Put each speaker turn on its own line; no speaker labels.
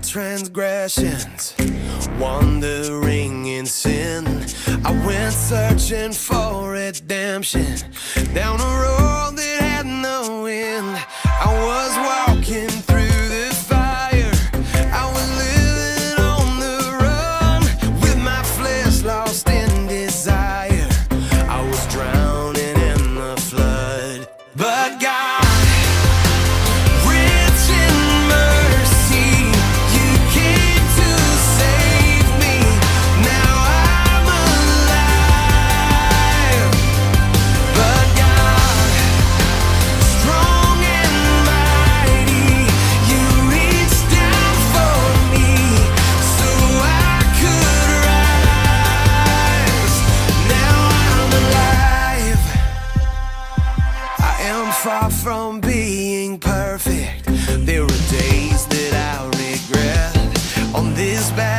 transgressions, wandering in sin. I went searching for redemption down a road that had no end. I was walking through the fire, I was living on the run, with my flesh lost in desire. I was drowning in the flood, but God, far from being perfect. There are days that I regret on this bad